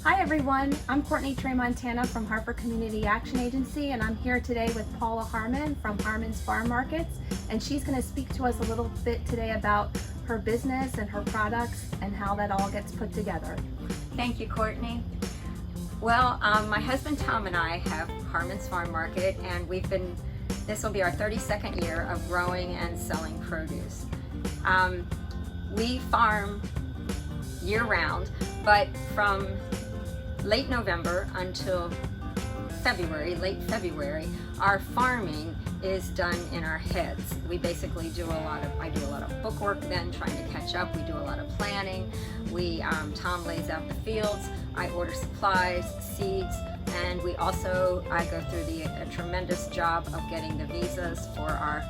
Hi everyone, I'm Courtney Montana from Harford Community Action Agency, and I'm here today with Paula Harman from Harman's Farm Markets, and she's going to speak to us a little bit today about her business and her products and how that all gets put together. Thank you, Courtney. Well, my husband Tom and I have Harman's Farm Market, and this will be our 32nd year of growing and selling produce. We farm year-round, but from late November until late February, our farming is done in our heads. We basically I do a lot of bookwork then, trying to catch up. We do a lot of planning. Tom lays out the fields, I order supplies, seeds, and I go through a tremendous job of getting the visas for our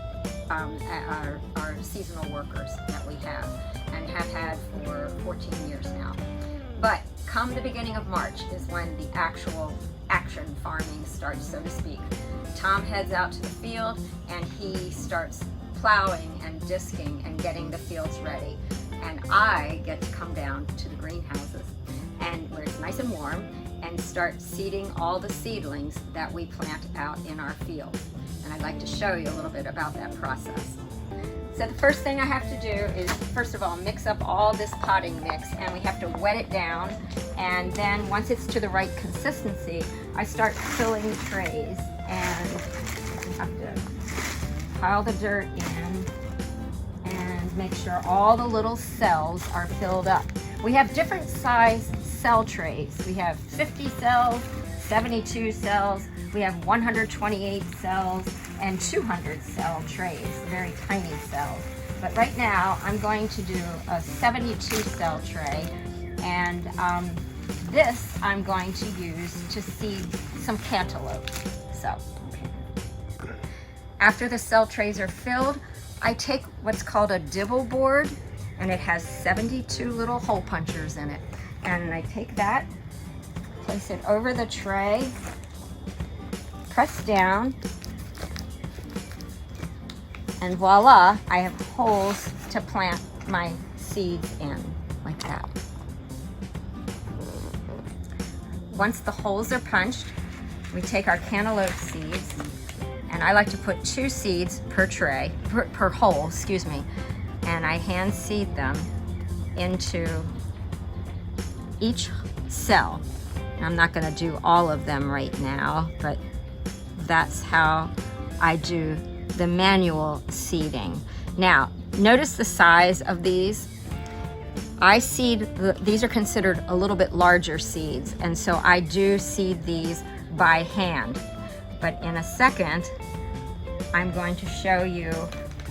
seasonal workers that we have and have had for 14 years now. But come the beginning of March is when the actual action farming starts, so to speak. Tom heads out to the field and he starts plowing and disking and getting the fields ready. And I get to come down to the greenhouses and where it's nice and warm and start seeding all the seedlings that we plant out in our fields. And I'd like to show you a little bit about that process. So the first thing I have to do is, first of all, mix up all this potting mix, and we have to wet it down, and then once it's to the right consistency, I start filling the trays, and we have to pile the dirt in and make sure all the little cells are filled up. We have different size cell trays. We have 50 cells, 72 cells, we have 128 cells, and 200 cell trays, very tiny cells. But right now I'm going to do a 72 cell tray, and this I'm going to use to seed some cantaloupe. So after the cell trays are filled, I take what's called a dibble board, and it has 72 little hole punchers in it. And I take that, place it over the tray, press down, and voila, I have holes to plant my seeds in, like that. Once the holes are punched, we take our cantaloupe seeds, and I like to put 2 seeds per tray, per hole, excuse me, and I hand seed them into each cell. I'm not going to do all of them right now, but that's how I do the manual seeding. Now, notice the size of these. These are considered a little bit larger seeds, and so I do seed these by hand. But in a second, I'm going to show you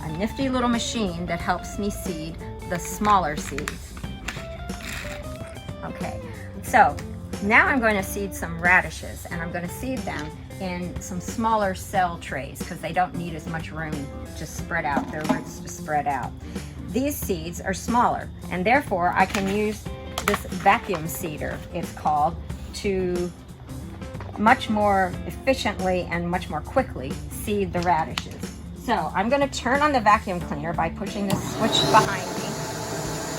a nifty little machine that helps me seed the smaller seeds. Okay, so now I'm going to seed some radishes, and I'm going to seed them in some smaller cell trays because they don't need as much room to spread out, their roots to spread out. These seeds are smaller, and therefore I can use this vacuum seeder, it's called, to much more efficiently and much more quickly seed the radishes. So I'm going to turn on the vacuum cleaner by pushing this switch behind me,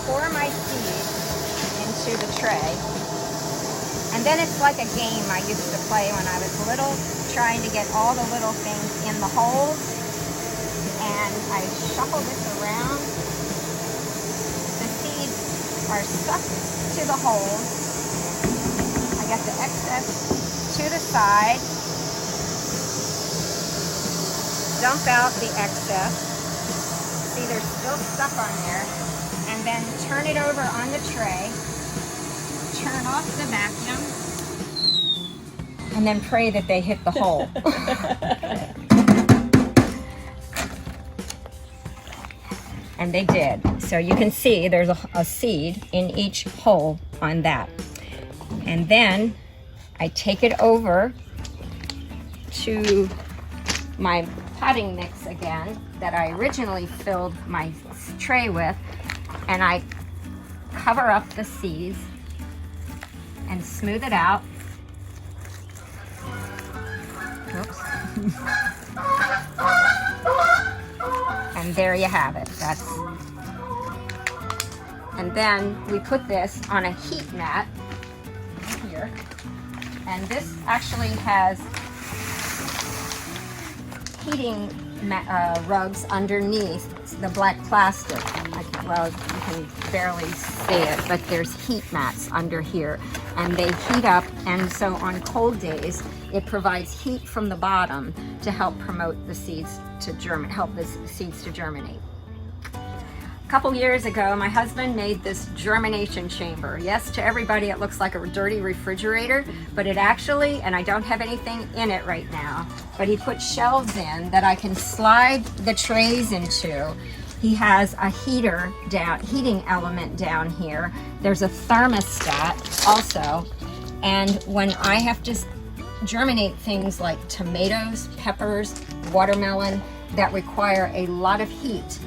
pour my seed into the tray. And then it's like a game I used to play when I was little, trying to get all the little things in the holes. And I shuffle this around. The seeds are stuck to the holes. I get the excess to the side. Dump out the excess. See, there's still stuff on there. And then turn it over on the tray. Turn off the vacuum, and then pray that they hit the hole. And they did. So you can see there's a seed in each hole on that. And then I take it over to my potting mix again that I originally filled my tray with, and I cover up the seeds and smooth it out. Oops. And there you have it. And then we put this on a heat mat here. And this actually has heating rugs underneath the black plastic. Well, you can barely see it, but there's heat mats under here, and they heat up, and so on cold days it provides heat from the bottom to help promote the seeds to germinate. A couple years ago, my husband made this germination chamber. Yes, to everybody it looks like a dirty refrigerator, but it actually, and I don't have anything in it right now, but he put shelves in that I can slide the trays into. He has a heating element down here. There's a thermostat also, and when I have to germinate things like tomatoes, peppers, watermelon that require a lot of heat,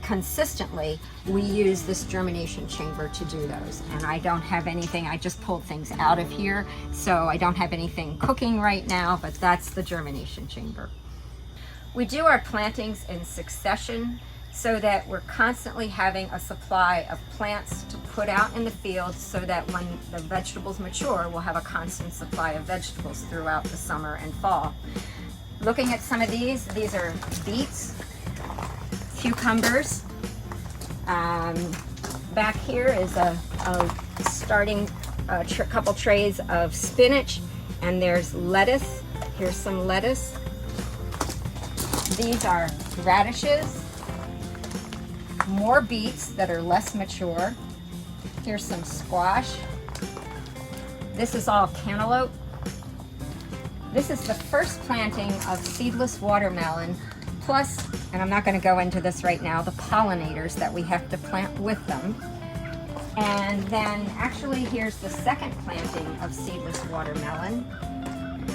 consistently, we use this germination chamber to do those. And I don't have anything, I just pulled things out of here, so I don't have anything cooking right now, but that's the germination chamber. We do our plantings in succession so that we're constantly having a supply of plants to put out in the field, so that when the vegetables mature, we'll have a constant supply of vegetables throughout the summer and fall. Looking at some of these are beets, cucumbers. Back here is a couple trays of spinach, and there's lettuce. Here's some lettuce. These are radishes, more beets that are less mature. Here's some squash. This is all cantaloupe. This is the first planting of seedless watermelon, plus, and I'm not going to go into this right now, the pollinators that we have to plant with them. And then actually here's the second planting of seedless watermelon.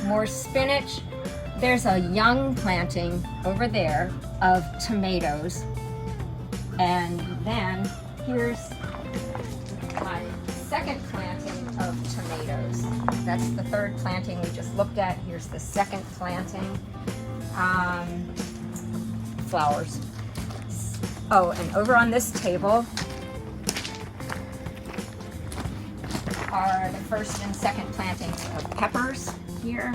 More spinach. There's a young planting over there of tomatoes. And then here's my second planting of tomatoes. That's the third planting we just looked at. Here's the second planting. Flowers. Oh, and over on this table are the first and second plantings of peppers here.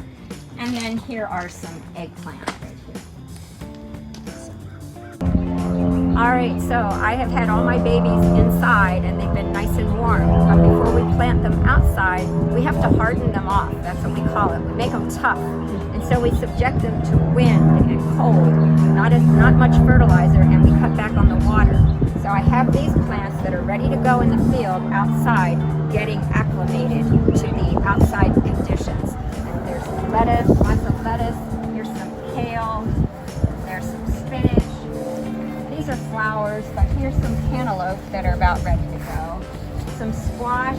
And then here are some eggplant right here. All right, so I have had all my babies inside and they've been nice and warm. But before we plant them outside, we have to harden them off. That's what we call it. We make them tough. And so we subject them to wind and cold, not much fertilizer, and we cut back on the water. So I have these plants that are ready to go in the field outside, getting acclimated to the outside conditions. And there's lettuce, lots of lettuce. Here's some kale. There's some spinach. These are flowers, but here's some cantaloupe that are about ready to go. Some squash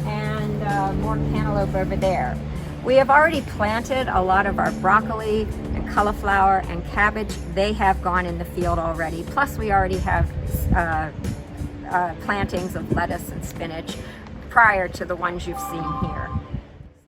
and more cantaloupe over there. We have already planted a lot of our broccoli and cauliflower and cabbage. They have gone in the field already. Plus we already have plantings of lettuce and spinach prior to the ones you've seen here.